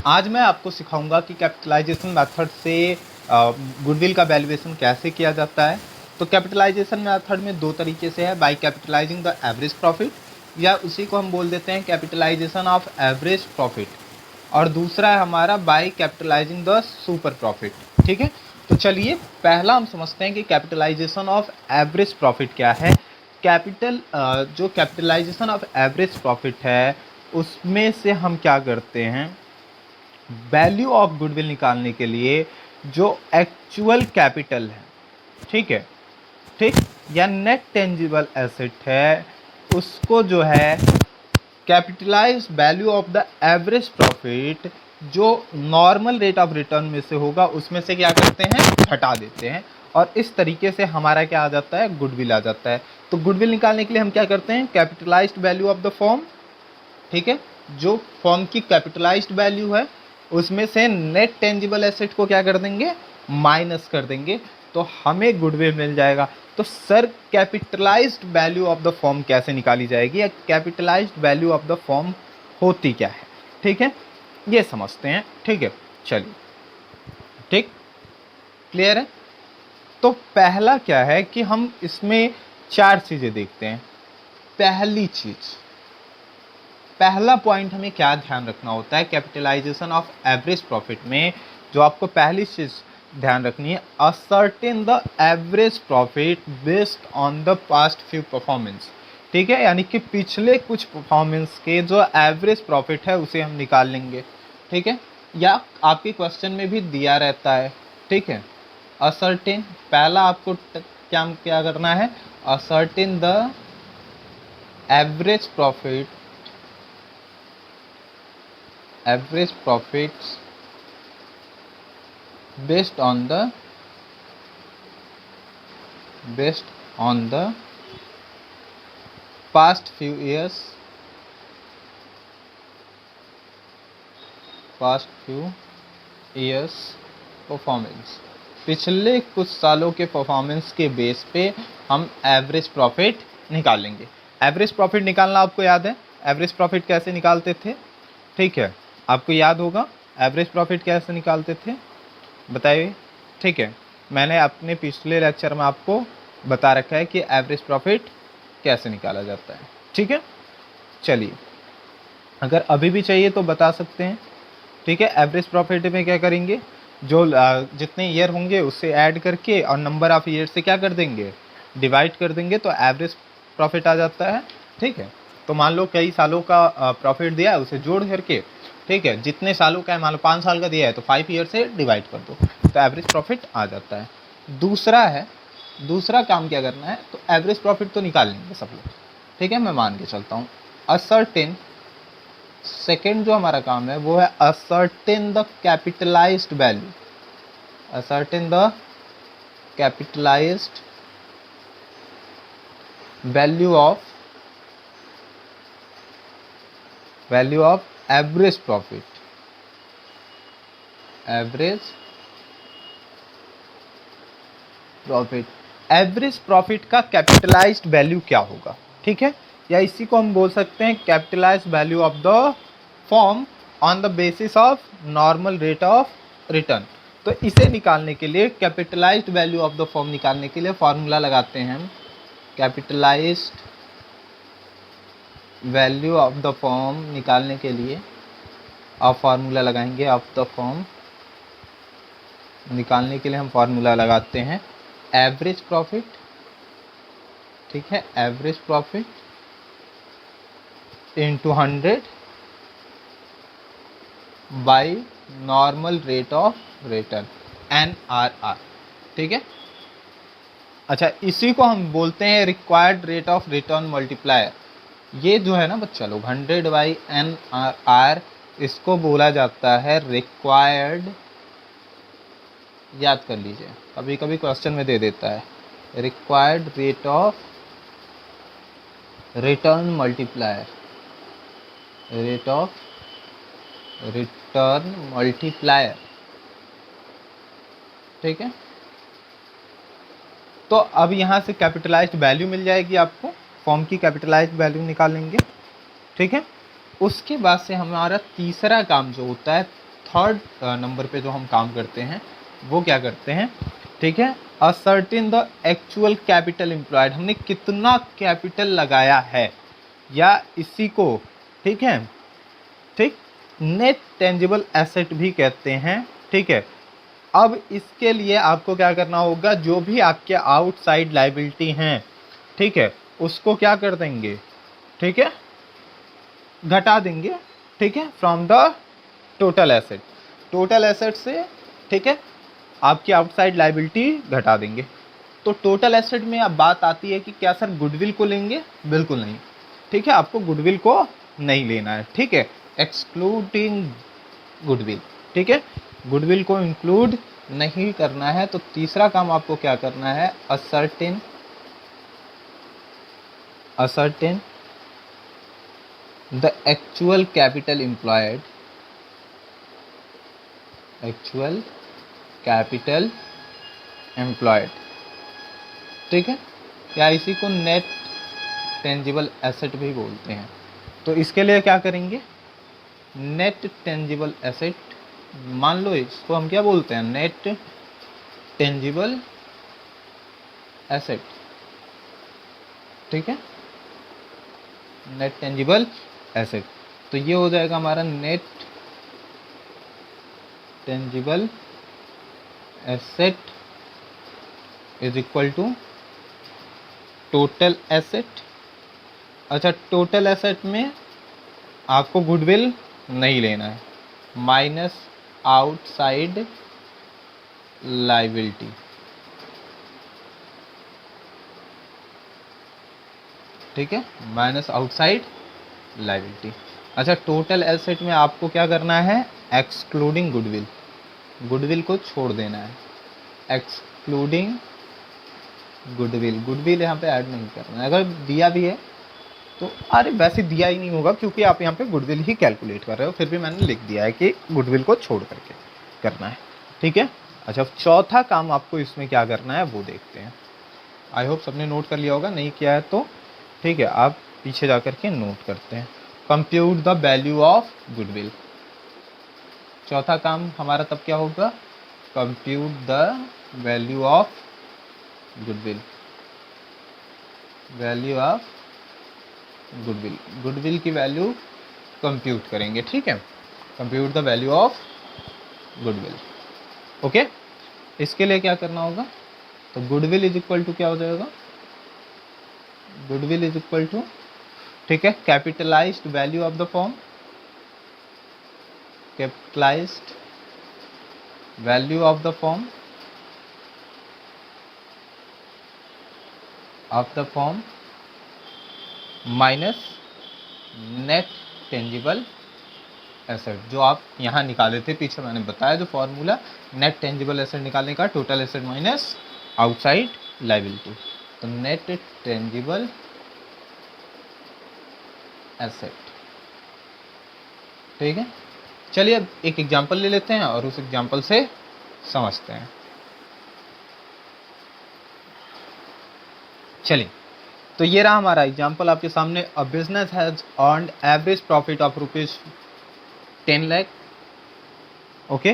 आज मैं आपको सिखाऊंगा कि कैपिटलाइजेशन मेथड से गुडविल का वैल्यूएशन कैसे किया जाता है। तो कैपिटलाइजेशन मेथड में दो तरीके से है, by capitalising the average profit, या उसी को हम बोल देते हैं कैपिटलाइजेशन ऑफ एवरेज प्रॉफिट, और दूसरा है हमारा by capitalising the super profit. ठीक है, तो चलिए पहला हम समझते हैं कि कैपिटलाइजेशन ऑफ एवरेज प्रॉफिट क्या है। जो कैपिटलाइजेशन ऑफ एवरेज प्रॉफिट है उसमें से हम क्या करते हैं, वैल्यू ऑफ गुडविल निकालने के लिए जो एक्चुअल कैपिटल है, ठीक है, ठीक, या नेट टेंजिबल एसेट है, उसको जो है capitalise value of the average profit जो नॉर्मल रेट ऑफ रिटर्न में से होगा उसमें से क्या करते हैं, हटा देते हैं, और इस तरीके से हमारा क्या आ जाता है, गुडविल आ जाता है। तो गुडविल निकालने के लिए हम क्या करते हैं, capitalised value of the form, ठीक है, जो फॉर्म की कैपिटलाइज्ड वैल्यू है उसमें से नेट टेंजिबल एसेट को क्या कर देंगे, माइनस कर देंगे, तो हमें गुडविल मिल जाएगा। तो sir capitalised value of the form कैसे निकाली जाएगी, या capitalised value of the form होती क्या है, ठीक है, ये समझते हैं। ठीक है, चलिए, ठीक, क्लियर है। तो पहला क्या है कि हम इसमें चार चीजें देखते हैं। पहला पॉइंट हमें क्या ध्यान रखना होता है कैपिटलाइजेशन ऑफ एवरेज प्रॉफिट में, जो आपको पहली चीज ध्यान रखनी है, ascertain the average profit based on the past few performance. ठीक है, यानी कि पिछले कुछ परफॉर्मेंस के जो एवरेज प्रॉफिट है उसे हम निकाल लेंगे। ठीक है, या आपके क्वेश्चन में भी दिया रहता है। ठीक है, असर्टेन, पहला आपको क्या करना है, ascertain the average profit, average profits based on the past few years performance. पिछले कुछ सालों के परफॉर्मेंस के बेस पे हम एवरेज प्रॉफिट निकालेंगे। एवरेज प्रॉफिट निकालना आपको याद है, एवरेज प्रॉफिट कैसे निकालते थे, ठीक है, आपको याद होगा एवरेज प्रॉफिट कैसे निकालते थे, बताइए। ठीक है, मैंने अपने पिछले लेक्चर में आपको बता रखा है कि एवरेज प्रॉफिट कैसे निकाला जाता है। ठीक है, चलिए, अगर अभी भी चाहिए तो बता सकते हैं। ठीक है, एवरेज प्रॉफिट में क्या करेंगे, जो जितने ईयर होंगे उससे ऐड करके और नंबर ऑफ ईयर से क्या कर देंगे, डिवाइड कर देंगे, तो एवरेज प्रॉफिट आ जाता है। ठीक है, तो मान लो कई सालों का प्रॉफिट दिया है, उसे जोड़ करके, ठीक है, जितने सालों का है, मान लो 5 साल का दिया है तो 5 ईयर से डिवाइड कर दो, तो एवरेज प्रॉफिट आ जाता है। दूसरा काम क्या करना है, तो एवरेज प्रॉफिट तो निकाल लेंगे सब लोग, ठीक है, मैं मान के चलता हूँ। असर्टेन, सेकेंड जो हमारा काम है वो है ascertain the capitalised value, ascertain the capitalised value of average profit, average profit का कैपिटलाइज्ड वैल्यू क्या होगा, ठीक है, या इसी को हम बोल सकते हैं capitalised value of the form on the basis of normal rate of return. तो इसे निकालने के लिए, capitalised value of the form निकालने के लिए फॉर्मूला लगाते हैं हम, capitalised value of the form निकालने के लिए आप फार्मूला लगाएंगे, ऑफ द फॉर्म निकालने के लिए हम फार्मूला लगाते हैं एवरेज प्रॉफिट, ठीक है, average profit into 100 by normal rate of return, NRR। ठीक है, अच्छा, इसी को हम बोलते हैं required rate of return multiplier. ये जो है ना बच्चा लोग, 100 बाई NRR, इसको बोला जाता है रिक्वायर्ड, याद कर लीजिए, कभी कभी क्वेश्चन में दे देता है, required rate of return multiplier, rate of return multiplier. ठीक है, तो अब यहाँ से कैपिटलाइज्ड वैल्यू मिल जाएगी आपको, फॉर्म की कैपिटलाइज्ड वैल्यू निकालेंगे। ठीक है, उसके बाद से हमारा तीसरा काम जो होता है, थर्ड नंबर पे जो हम काम करते हैं वो क्या करते हैं, ठीक है, ascertain the actual capital employed, हमने कितना कैपिटल लगाया है, या इसी को, ठीक है, ठीक, नेट टेंजिबल एसेट भी कहते हैं, ठीक है। अब इसके लिए आपको क्या करना होगा, जो भी आपके आउटसाइड लायबिलिटी हैं, ठीक है, उसको क्या कर देंगे, ठीक है, घटा देंगे, ठीक है, from the total asset, total asset से, ठीक है, आपकी आउटसाइड लायबिलिटी घटा देंगे। तो टोटल एसेट में अब बात आती है कि क्या सर गुडविल को लेंगे, बिल्कुल नहीं, ठीक है, आपको गुडविल को नहीं लेना है, ठीक है, एक्सक्लूडिंग गुडविल, ठीक है, गुडविल को इंक्लूड नहीं करना है। तो तीसरा काम आपको क्या करना है, ascertain the actual capital employed, actual capital employed, ठीक है, या इसी को नेट टेंजिबल एसेट भी बोलते हैं। तो इसके लिए क्या करेंगे, नेट टेंजिबल एसेट, मान लो इसको हम क्या बोलते हैं, नेट टेंजिबल एसेट, ठीक है, नेट टेंजिबल एसेट। तो ये हो जाएगा हमारा net tangible asset is equal to total asset. अच्छा, टोटल एसेट में आपको गुडविल नहीं लेना है, माइनस आउटसाइड लायबिलिटी, ठीक है, माइनस आउटसाइड लायबिलिटी। अच्छा, टोटल एसेट में आपको क्या करना है, एक्सक्लूडिंग गुडविल, गुडविल को छोड़ देना है, एक्सक्लूडिंग गुडविल, गुडविल यहाँ पे ऐड नहीं करना है। अगर दिया भी है तो अरे वैसे दिया ही नहीं होगा, क्योंकि आप यहाँ पे गुडविल ही कैलकुलेट कर रहे हो, फिर भी मैंने लिख दिया है कि गुडविल को छोड़ करके करना है, ठीक है। अच्छा, चौथा काम आपको इसमें क्या करना है वो देखते हैं। आई होप सबने नोट कर लिया होगा, नहीं किया है तो ठीक है, आप पीछे जा करके नोट करते हैं। Compute the value of goodwill, चौथा काम हमारा तब क्या होगा, compute the value of goodwill, value of goodwill, goodwill की वैल्यू कंप्यूट करेंगे, ठीक है, compute the value of goodwill, okay. इसके लिए क्या करना होगा, तो गुडविल इज इक्वल टू क्या हो जाएगा, गुडविल इज इक्वल टू, ठीक है, capitalised value of the form, capitalised value of the form, minus net tangible asset, जो आप यहाँ निकाले थे पीछे, मैंने बताया जो फॉर्मूला नेट टेंजिबल एसेट निकालने का, total asset minus outside liability, तो नेट टेंजिबल एसेट, ठीक है। चलिए अब एक एग्जांपल ले लेते हैं और उस एग्जांपल से समझते हैं। चलिए, तो ये रहा हमारा एग्जांपल आपके सामने। A business has earned average profit of ₹10 lakh, okay,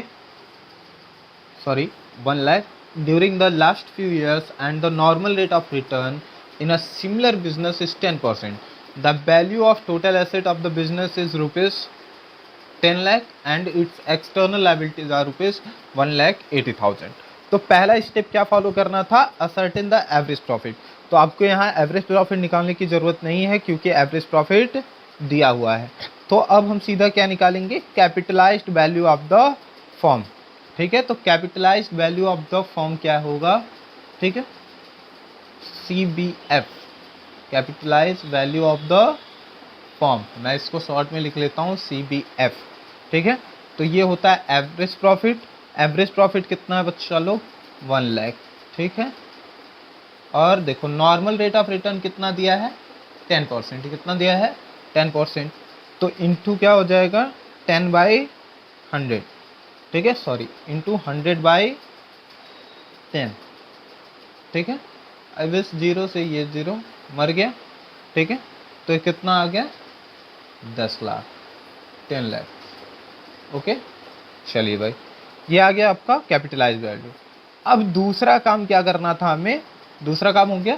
sorry 1 lakh during the last few years and the normal rate of return in a similar business is 10%. The value of total asset of the business is ₹10 lakh and its external liabilities are ₹1,80,000. तो पहला step क्या follow करना था, ascertain the average profit. तो आपको यहाँ average profit निकालने की जरूरत नहीं है, क्योंकि एवरेज प्रॉफिट दिया हुआ है। तो अब हम सीधा क्या निकालेंगे, capitalised value of the form, ठीक है। तो capitalised value of the form क्या होगा, ठीक है, CBF, capitalised value of the form, मैं इसको शॉर्ट में लिख लेता हूँ CBF, ठीक है। तो ये होता है एवरेज प्रॉफिट। एवरेज प्रॉफिट कितना है बच्चा लोग, 1 लाख, ठीक है। और देखो नॉर्मल रेट ऑफ रिटर्न कितना दिया है, 10%, कितना दिया है, 10%। तो इंटू क्या हो जाएगा, 10/100, ठीक है, सॉरी इंटू 100/10, ठीक है। अब इस जीरो से ये जीरो मर गया, ठीक है। तो कितना आ गया, 10 लाख, 10 लाख। ओके, चलिए भाई, ये आ गया आपका कैपिटलाइज वैल्यू। अब दूसरा काम क्या करना था हमें, दूसरा काम हो गया।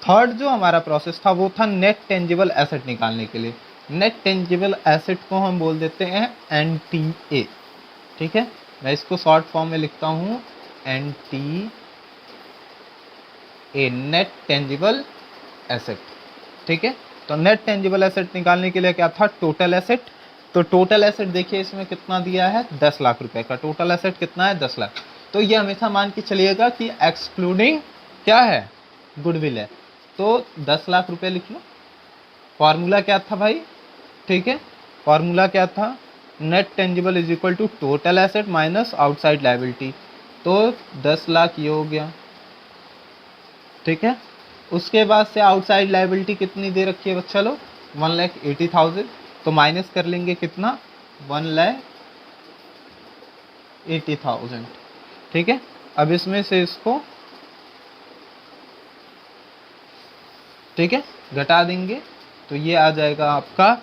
थर्ड जो हमारा प्रोसेस था वो था नेट टेंजिबल एसेट निकालने के लिए। नेट टेंजिबल एसेट को हम बोल देते हैं NTA। ठीक है, मैं इसको शॉर्ट फॉर्म में लिखता हूँ NTA, नेट टेंजिबल एसेट। ठीक है, तो नेट टेंजिबल एसेट निकालने के लिए क्या था, टोटल एसेट। तो टोटल एसेट देखिए इसमें कितना दिया है, 10 लाख रुपए का टोटल एसेट कितना है, 10 लाख। तो ये हमेशा मान के चलिएगा कि एक्सक्लूडिंग क्या है, गुडविल है। तो 10 लाख रुपए लिख लो। फॉर्मूला क्या था भाई, ठीक है, फॉर्मूला क्या था, net tangible is equal to total asset minus outside liability. तो 10 लाख ये हो गया। ठीक है, उसके बाद से आउटसाइड लायबिलिटी कितनी दे रखी है बच्चा लोग, 1,80,000। तो माइनस कर लेंगे कितना, 1,80,000। ठीक है, अब इसमें से इसको, ठीक है, घटा देंगे तो ये आ जाएगा आपका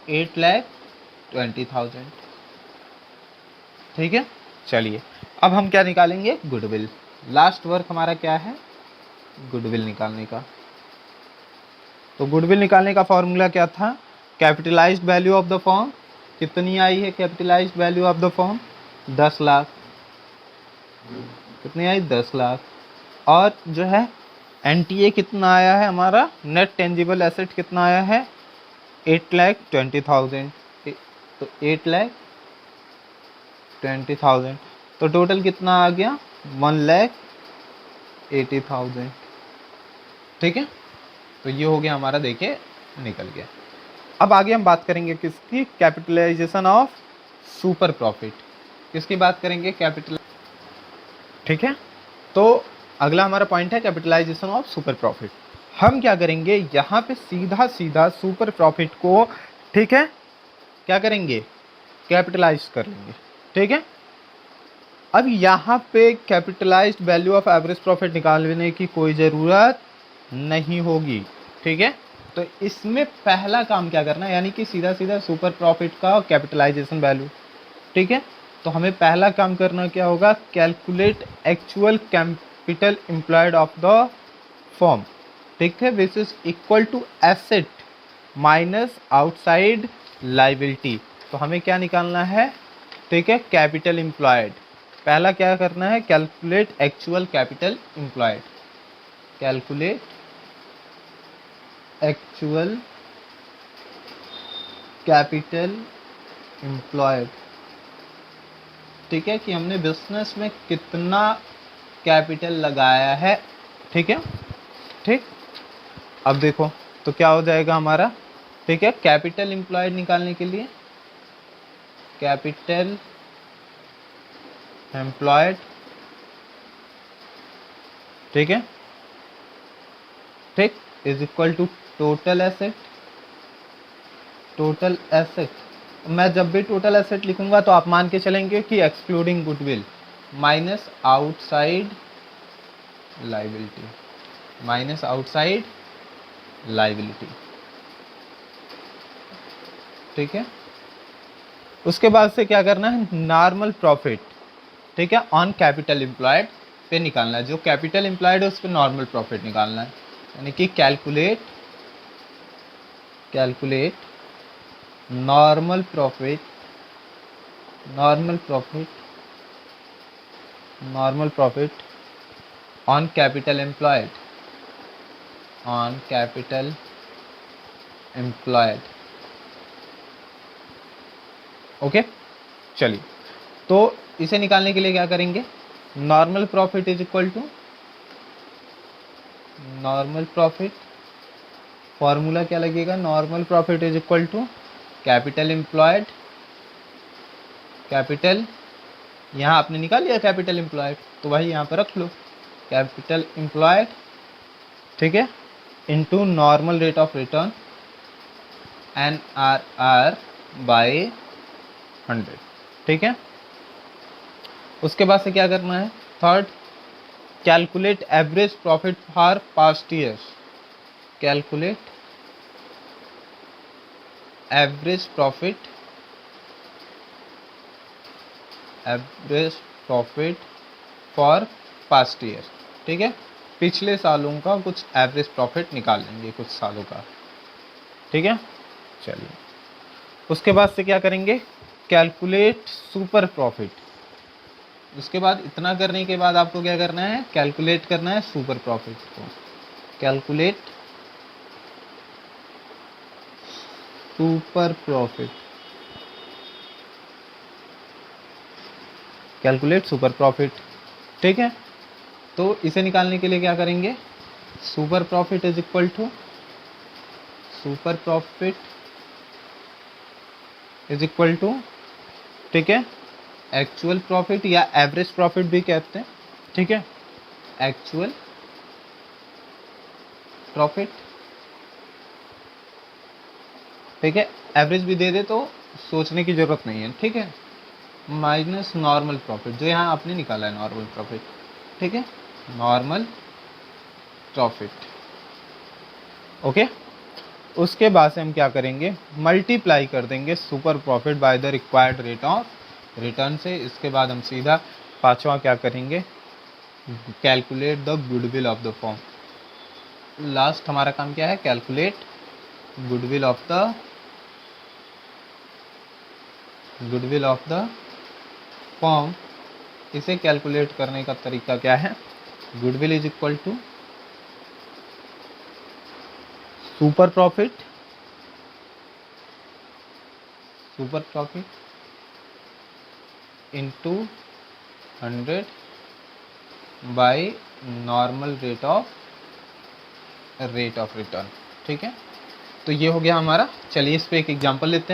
8,20,000। ठीक है, चलिए अब हम क्या निकालेंगे, गुडविल। लास्ट वर्क हमारा क्या है, गुडविल निकालने का। तो गुडविल निकालने का फॉर्मूला क्या था, capitalised value of the form कितनी आई है, capitalised value of the form 10 lakh. कितनी आई, 10 लाख। और जो है NTA कितना आया है हमारा, नेट टेंजिबल एसेट कितना आया है, 8,20,000। तो 8,20,000, तो टोटल कितना आ गया, 1,80,000। ठीक है, तो ये हो गया हमारा, देखिए निकल गया। अब आगे हम बात करेंगे किसकी, कैपिटलाइजेशन ऑफ सुपर प्रॉफिट। किसकी बात करेंगे, कैपिटल। ठीक है, तो अगला हमारा पॉइंट है कैपिटलाइजेशन ऑफ सुपर प्रॉफिट। हम क्या करेंगे, यहाँ पे सीधा सीधा सुपर प्रॉफिट को, ठीक है, क्या करेंगे, कैपिटलाइज कर लेंगे। ठीक है, अब यहाँ पे capitalised value of average profit निकालने की कोई ज़रूरत नहीं होगी। ठीक है, तो इसमें पहला काम क्या करना है, यानी कि सीधा सीधा सुपर प्रॉफिट का कैपिटलाइजेशन वैल्यू। ठीक है, तो हमें पहला काम करना क्या होगा, calculate actual capital employed of the firm. ठीक है, which is equal to asset minus outside liability. तो हमें क्या निकालना है, ठीक है, कैपिटल एम्प्लॉयड। पहला क्या करना है, calculate actual capital employed. Calculate actual capital employed. ठीक है, कि हमने बिजनेस में कितना कैपिटल लगाया है। ठीक है, ठीक, अब देखो तो क्या हो जाएगा हमारा, ठीक है, कैपिटल एम्प्लॉयड निकालने के लिए कैपिटल एम्प्लॉयड, ठीक है, ठीक, is equal to total asset. Total asset, मैं जब भी टोटल एसेट लिखूंगा तो आप मान के चलेंगे कि excluding goodwill minus outside liability, minus outside liability. ठीक है, उसके बाद से क्या करना है, नॉर्मल प्रॉफिट, ठीक है, ऑन कैपिटल एम्प्लॉयड पे निकालना है। जो कैपिटल एम्प्लॉयड है उस पर नॉर्मल प्रॉफिट निकालना है, यानी कि calculate normal profit, normal profit on capital employed, on capital employed. Okay, चलिए, तो इसे निकालने के लिए क्या करेंगे, normal profit is equal to, normal profit formula क्या लगेगा, normal profit is equal to capital employed, capital, यहाँ आपने निकाल लिया कैपिटल एम्प्लॉयड तो भाई यहाँ पर रख लो कैपिटल एम्प्लॉयड, ठीक है, into normal rate of return NRR by 100। ठीक है, उसके बाद से क्या करना है, third, calculate average profit for past years. Calculate average profit for past year, ठीक है, पिछले सालों का कुछ एवरेज प्रॉफिट निकाल लेंगे कुछ सालों का, ठीक है। चलिए, उसके बाद से क्या करेंगे, कैलकुलेट सुपर प्रॉफिट। उसके बाद इतना करने के बाद आपको क्या करना है, कैलकुलेट करना है सुपर प्रॉफिट को। Calculate super profit, calculate super profit, ठीक है। तो इसे निकालने के लिए क्या करेंगे, super profit is equal to ठीक है, एक्चुअल प्रॉफिट या एवरेज प्रॉफिट भी कहते हैं, ठीक है, एक्चुअल प्रॉफिट, ठीक है, एवरेज भी दे दे तो सोचने की जरूरत नहीं है, ठीक है, माइनस नॉर्मल प्रॉफिट, जो यहाँ आपने निकाला है नॉर्मल प्रॉफिट, ठीक है, नॉर्मल प्रॉफिट, ओके। उसके बाद से हम क्या करेंगे, मल्टीप्लाई कर देंगे super profit by the required rate of return से। इसके बाद हम सीधा पांचवा क्या करेंगे, calculate the goodwill of the firm. Last हमारा काम क्या है, calculate goodwill of the firm. इसे कैलकुलेट करने का तरीका क्या है, goodwill is equal to super profit into 100 by normal rate of return, ठीक है। तो ये हो गया हमारा। चलिए इस पे एक एग्जांपल लेते हैं।